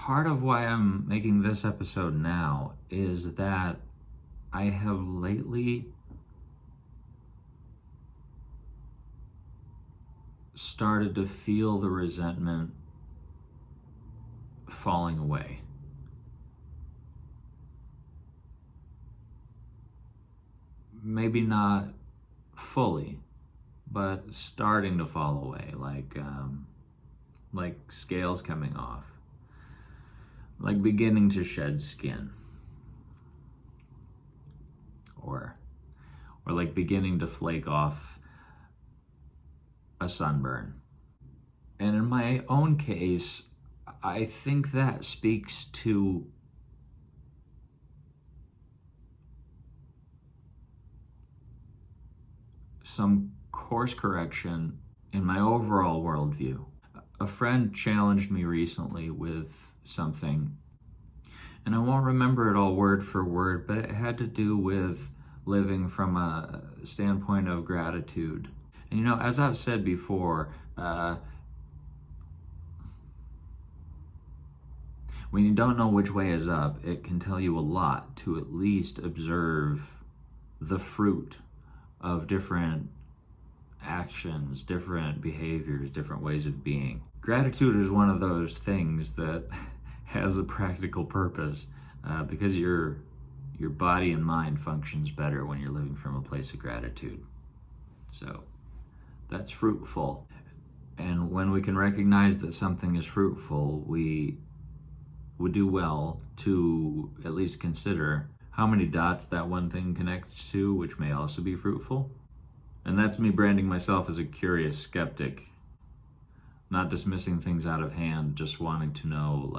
part of why I'm making this episode now is that I have lately started to feel the resentment falling away. Maybe not fully, but starting to fall away, like scales coming off, like beginning to shed skin, or like beginning to flake off a sunburn. And in my own case, I think that speaks to some course correction in my overall worldview. A friend challenged me recently with something, and I won't remember it all word for word, but it had to do with living from a standpoint of gratitude. And as I've said before, when you don't know which way is up, it can tell you a lot to at least observe the fruit of different actions, different behaviors, different ways of being. Gratitude is one of those things that has a practical purpose because your body and mind functions better when you're living from a place of gratitude. So that's fruitful. And when we can recognize that something is fruitful, we would do well to at least consider how many dots that one thing connects to, which may also be fruitful. And that's me branding myself as a curious skeptic, not dismissing things out of hand, just wanting to know,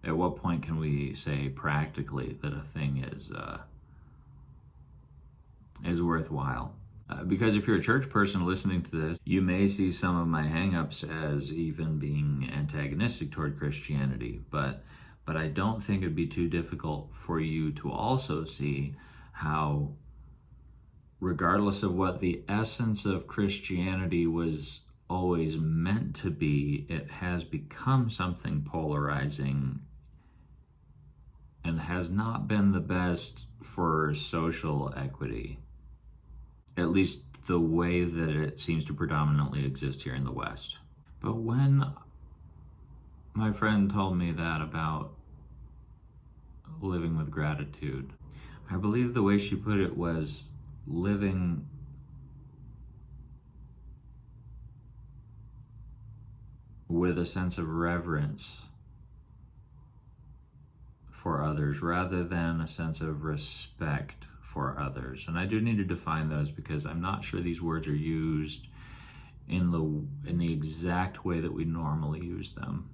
at what point can we say practically that a thing is worthwhile? Because if you're a church person listening to this, you may see some of my hangups as even being antagonistic toward Christianity, but I don't think it'd be too difficult for you to also see how, regardless of what the essence of Christianity was always meant to be, it has become something polarizing and has not been the best for social equity, at least the way that it seems to predominantly exist here in the West. But when my friend told me that about living with gratitude, I believe the way she put it was living with a sense of reverence for others rather than a sense of respect for others. And I do need to define those because I'm not sure these words are used in the exact way that we normally use them.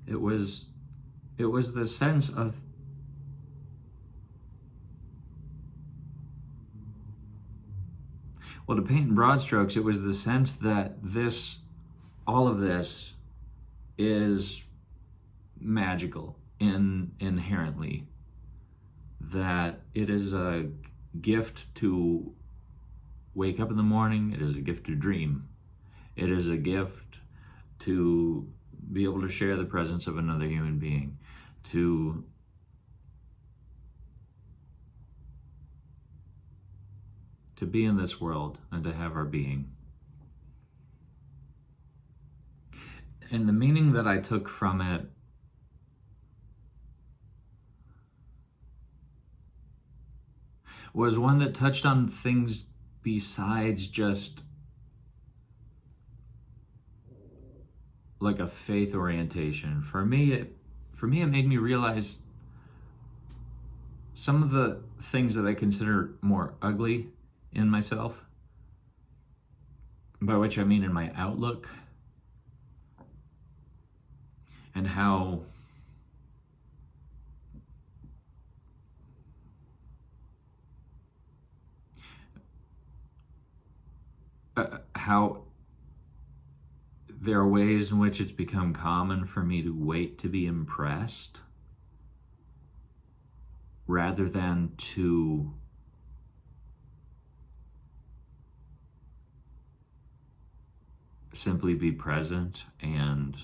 It was the sense of to paint in broad strokes, it was the sense that all of this is magical inherently, that it is a gift to wake up in the morning, it is a gift to dream, it is a gift to be able to share the presence of another human being, to be in this world and to have our being. And the meaning that I took from it was one that touched on things besides just like a faith orientation. For me, it made me realize some of the things that I consider more ugly in myself, by which I mean in my outlook, and how there are ways in which it's become common for me to wait to be impressed rather than to simply be present and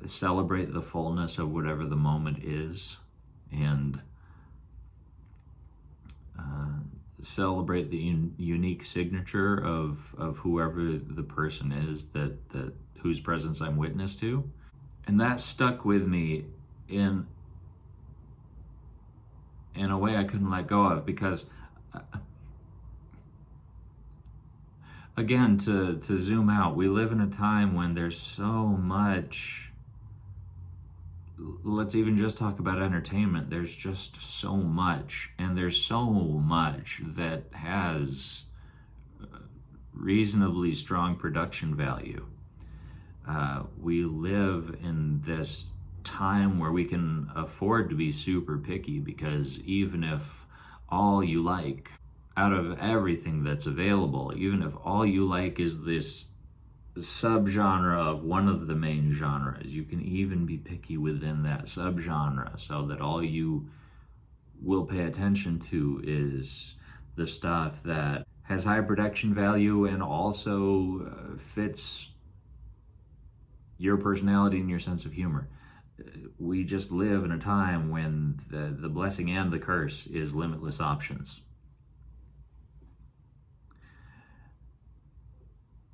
celebrate the fullness of whatever the moment is, and celebrate the unique signature of whoever the person is that whose presence I'm witness to. And that stuck with me in a way I couldn't let go of, because again, to zoom out, we live in a time when there's so much. Let's even just talk about entertainment. There's just so much, and there's so much that has reasonably strong production value. We live in this time where we can afford to be super picky, because even if all you like out of everything that's available, even if all you like is this subgenre of one of the main genres, you can even be picky within that subgenre, so that all you will pay attention to is the stuff that has high production value and also fits your personality and your sense of humor. We just live in a time when the blessing and the curse is limitless options.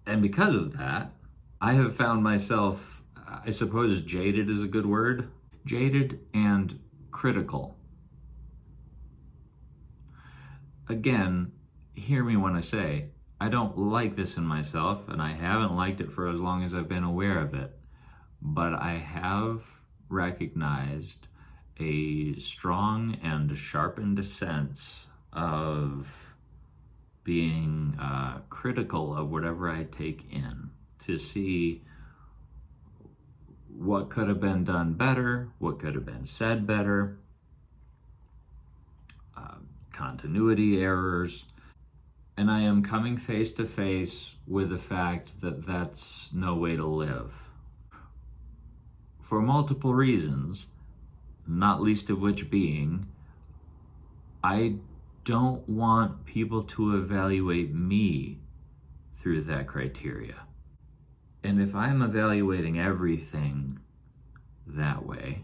And because of that, I have found myself, I suppose jaded is a good word, jaded and critical. Again, hear me when I say, I don't like this in myself, and I haven't liked it for as long as I've been aware of it. But I have recognized a strong and sharpened sense of being critical of whatever I take in, to see what could have been done better, what could have been said better, continuity errors. And I am coming face to face with the fact that that's no way to live. For multiple reasons, not least of which being, I don't want people to evaluate me through that criteria. And if I'm evaluating everything that way,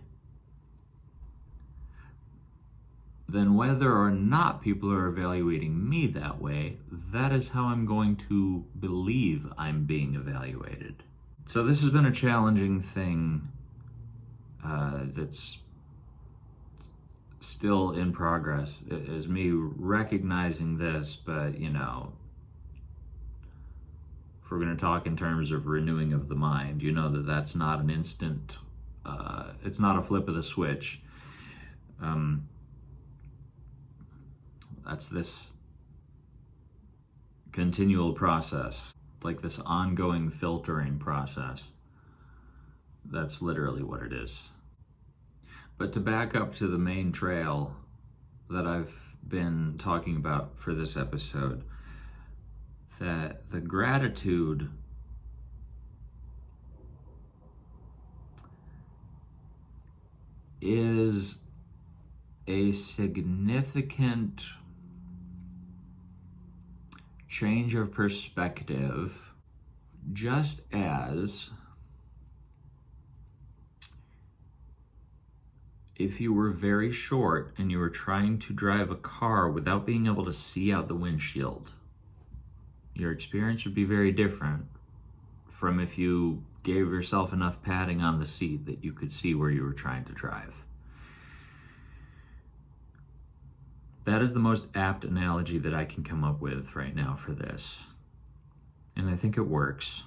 then whether or not people are evaluating me that way, that is how I'm going to believe I'm being evaluated. So this has been a challenging thing that's still in progress, is me recognizing this. But if we're going to talk in terms of renewing of the mind, that's not an instant, it's not a flip of the switch. That's this continual process, like this ongoing filtering process. That's literally what it is. But to back up to the main trail that I've been talking about for this episode, that the gratitude is a significant change of perspective, just as if you were very short and you were trying to drive a car without being able to see out the windshield. Your experience would be very different from if you gave yourself enough padding on the seat that you could see where you were trying to drive. That is the most apt analogy that I can come up with right now for this. And I think it works.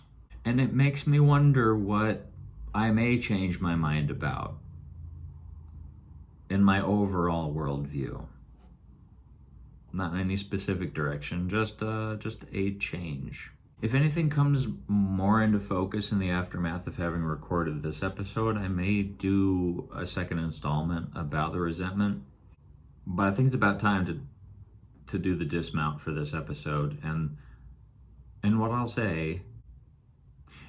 And it makes me wonder what I may change my mind about in my overall worldview. Not in any specific direction, just a change. If anything comes more into focus in the aftermath of having recorded this episode, I may do a second installment about the resentment. But I think it's about time to do the dismount for this episode. And what I'll say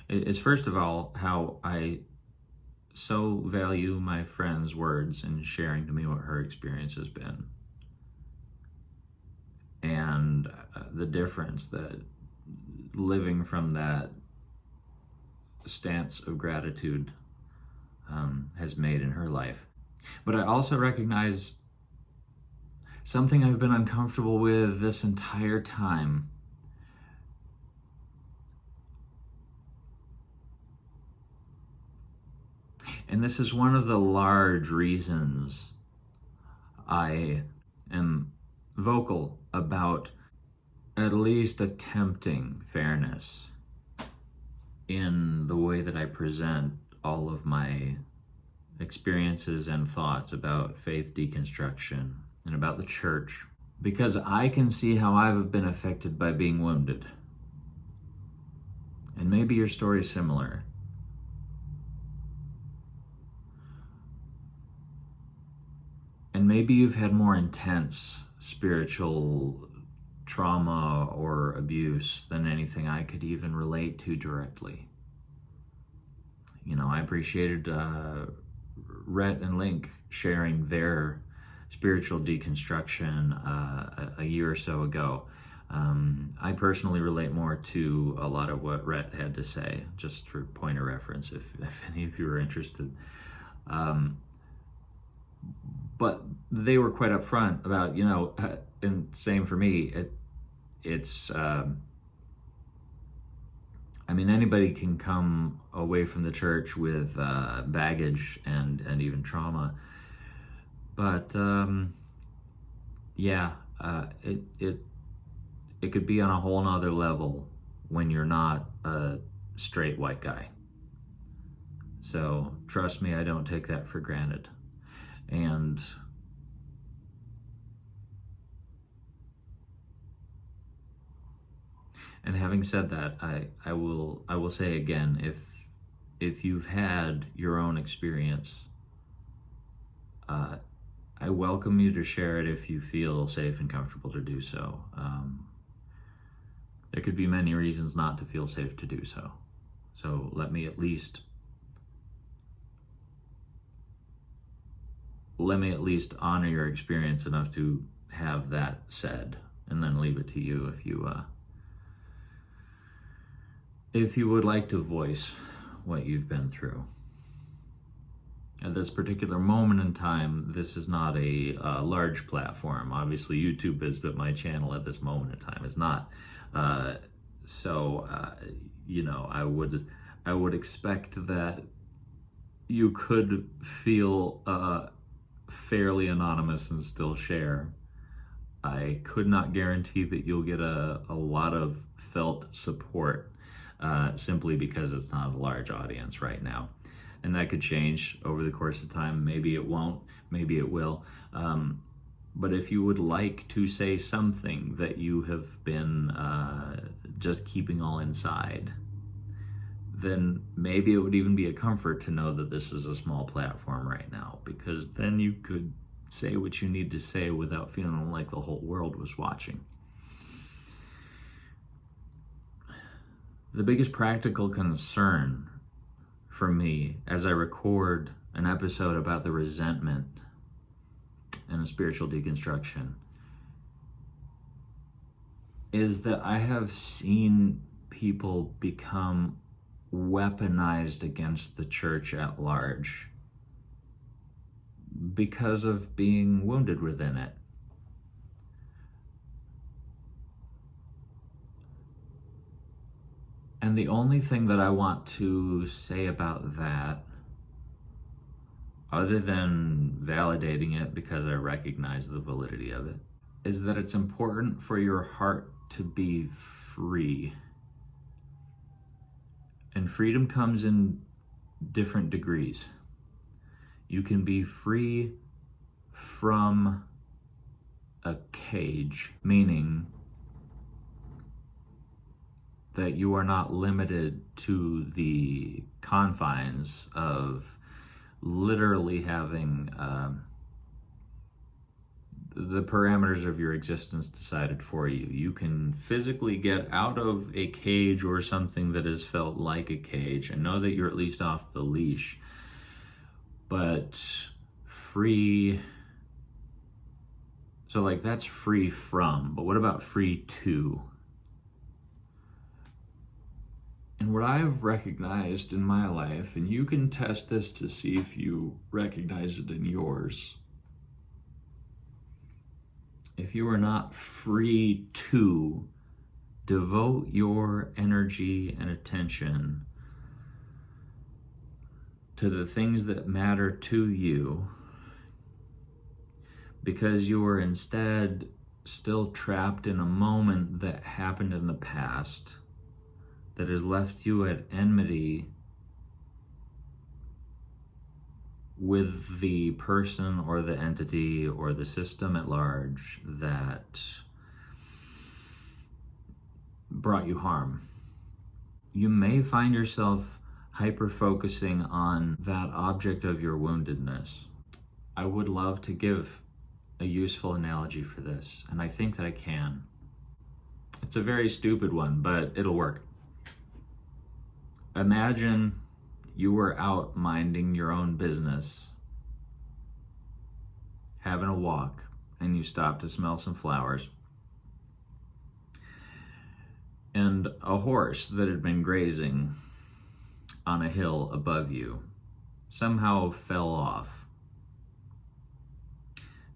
is, first of all, how I so value my friend's words in sharing to me what her experience has been. And the difference that living from that stance of gratitude has made in her life. But I also recognize something I've been uncomfortable with this entire time. And this is one of the large reasons I am vocal about at least attempting fairness in the way that I present all of my experiences and thoughts about faith deconstruction and about the church, because I can see how I've been affected by being wounded. And maybe your story is similar. And maybe you've had more intense spiritual trauma or abuse than anything I could even relate to directly. You know, I appreciated Rhett and Link sharing their spiritual deconstruction a year or so ago. I personally relate more to a lot of what Rhett had to say, just for point of reference, if any of you are interested. But they were quite upfront about, you know, and same for me, it's, I mean, anybody can come away from the church with baggage and even trauma. But yeah, it could be on a whole nother level when you're not a straight white guy. So trust me, I don't take that for granted. And having said that, I will say again, if you've had your own experience, I welcome you to share it if you feel safe and comfortable to do so. There could be many reasons not to feel safe to do so. So let me at least honor your experience enough to have that said, and then leave it to you if you would like to voice what you've been through. At this particular moment in time, this is not a large platform. Obviously, YouTube is, but my channel at this moment in time is not. You know, I would expect that you could feel fairly anonymous and still share. I could not guarantee that you'll get a lot of felt support simply because it's not a large audience right now. And that could change over the course of time. Maybe it won't, maybe it will. But if you would like to say something that you have been just keeping all inside, then maybe it would even be a comfort to know that this is a small platform right now, because then you could say what you need to say without feeling like the whole world was watching. The biggest practical concern for me as I record an episode about the resentment and a spiritual deconstruction is that I have seen people become weaponized against the church at large because of being wounded within it. And the only thing that I want to say about that, other than validating it because I recognize the validity of it, is that it's important for your heart to be free. And freedom comes in different degrees. You can be free from a cage, meaning that you are not limited to the confines of literally having the parameters of your existence decided for you. You can physically get out of a cage or something that has felt like a cage and know that you're at least off the leash. But free, so like that's free from, but what about free to? And And what I've recognized in my life, and you can test this to see if you recognize it in yours, if you are not free to devote your energy and attention to the things that matter to you, because you are instead still trapped in a moment that happened in the past that has left you at enmity with the person or the entity or the system at large that brought you harm. You may find yourself hyper-focusing on that object of your woundedness. I would love to give a useful analogy for this, and I think that I can. It's a very stupid one, but it'll work. Imagine you were out minding your own business, having a walk, and you stopped to smell some flowers. And a horse that had been grazing on a hill above you somehow fell off,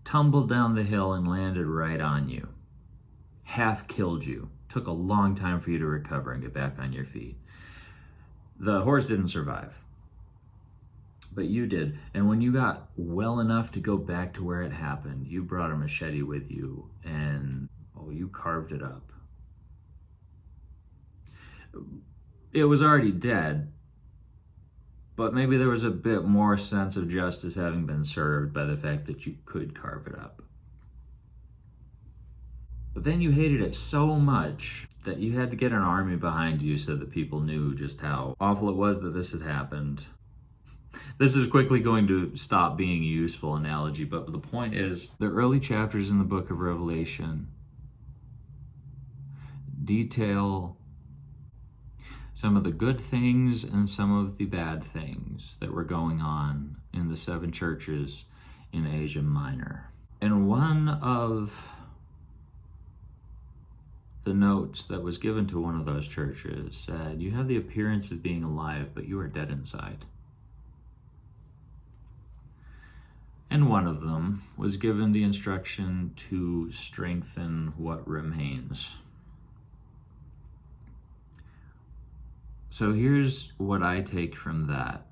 tumbled down the hill and landed right on you. Half killed you. Took a long time for you to recover and get back on your feet. The horse didn't survive, but you did. And when you got well enough to go back to where it happened, you brought a machete with you and you carved it up. It was already dead, but maybe there was a bit more sense of justice having been served by the fact that you could carve it up. But then you hated it so much that you had to get an army behind you so that people knew just how awful it was that this had happened. This is quickly going to stop being a useful analogy, but the point is, the early chapters in the book of Revelation detail some of the good things and some of the bad things that were going on in the 7 churches in Asia Minor. And one of the notes that was given to one of those churches said, "You have the appearance of being alive, but you are dead inside." And one of them was given the instruction to strengthen what remains. So here's what I take from that.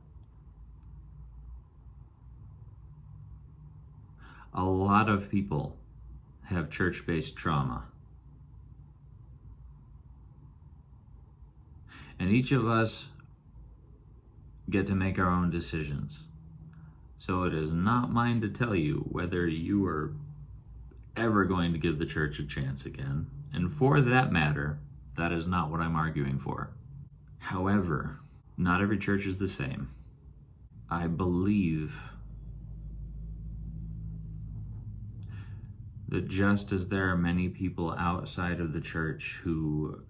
A lot of people have church-based trauma. And each of us get to make our own decisions. So it is not mine to tell you whether you are ever going to give the church a chance again. And for that matter, that is not what I'm arguing for. However, not every church is the same. I believe that just as there are many people outside of the church who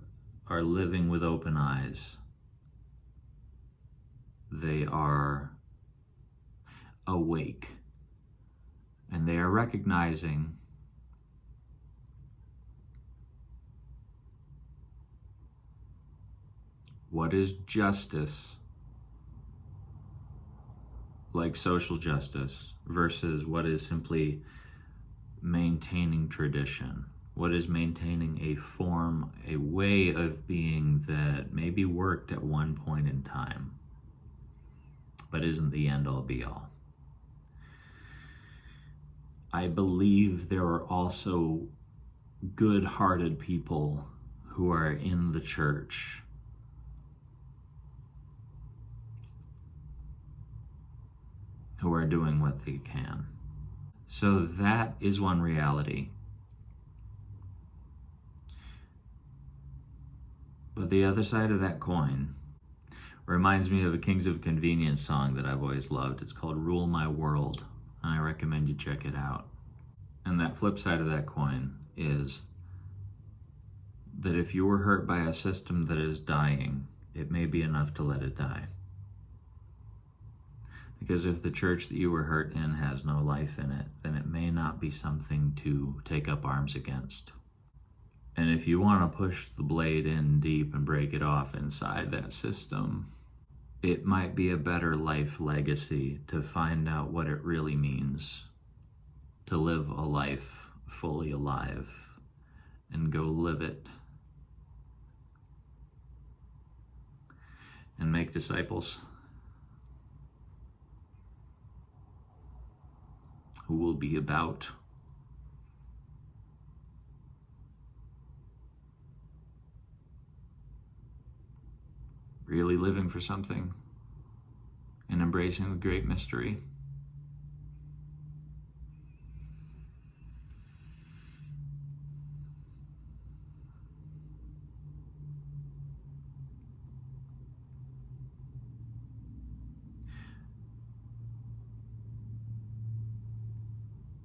are living with open eyes, they are awake and they are recognizing what is justice, like social justice, versus what is simply maintaining tradition. What is maintaining a form, a way of being that maybe worked at one point in time, but isn't the end-all be-all. I believe there are also good-hearted people who are in the church who are doing what they can. So that is one reality. But the other side of that coin reminds me of a Kings of Convenience song that I've always loved. It's called Rule My World, and I recommend you check it out. And that flip side of that coin is that if you were hurt by a system that is dying, it may be enough to let it die. Because if the church that you were hurt in has no life in it, then it may not be something to take up arms against. And if you want to push the blade in deep and break it off inside that system, it might be a better life legacy to find out what it really means to live a life fully alive and go live it and make disciples who will be about really living for something and embracing the great mystery.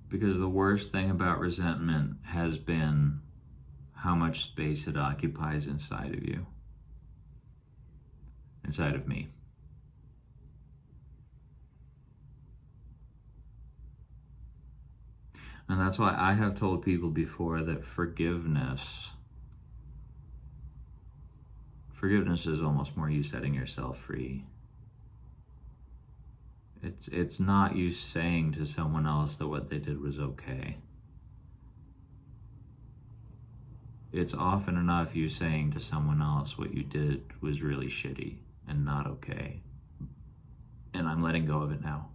Because the worst thing about resentment has been how much space it occupies inside of you, inside of me. And that's why I have told people before that forgiveness is almost more you setting yourself free. It's not you saying to someone else that what they did was okay. It's often enough you saying to someone else what you did was really shitty and not okay. And I'm letting go of it now.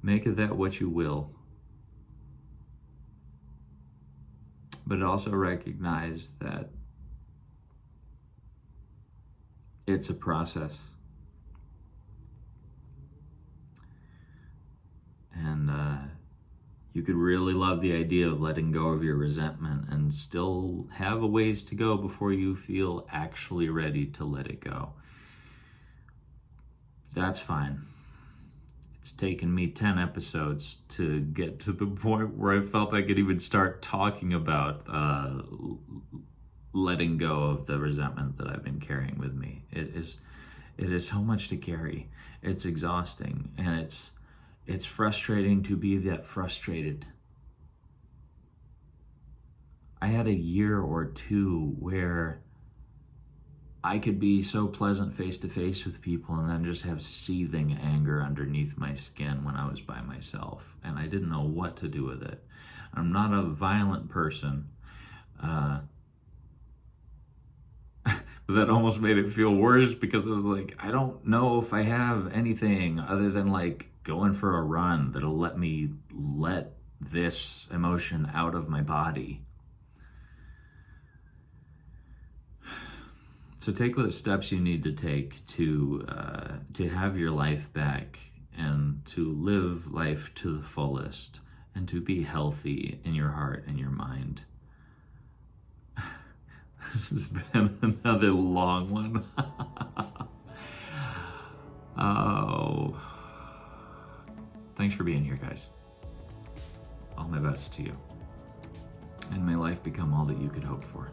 Make of that what you will. But also recognize that it's a process. And you could really love the idea of letting go of your resentment and still have a ways to go before you feel actually ready to let it go. That's fine. It's taken me 10 episodes to get to the point where I felt I could even start talking about letting go of the resentment that I've been carrying with me. It is so much to carry. It's exhausting, and it's frustrating to be that frustrated. I had a year or two where I could be so pleasant face to face with people and then just have seething anger underneath my skin when I was by myself, and I didn't know what to do with it. I'm not a violent person, but that almost made it feel worse because I was like, I don't know if I have anything other than like going for a run that'll let me let this emotion out of my body. So take what steps you need to take to have your life back and to live life to the fullest and to be healthy in your heart and your mind. This has been another long one. Oh, thanks for being here, guys. All my best to you. And may life become all that you could hope for.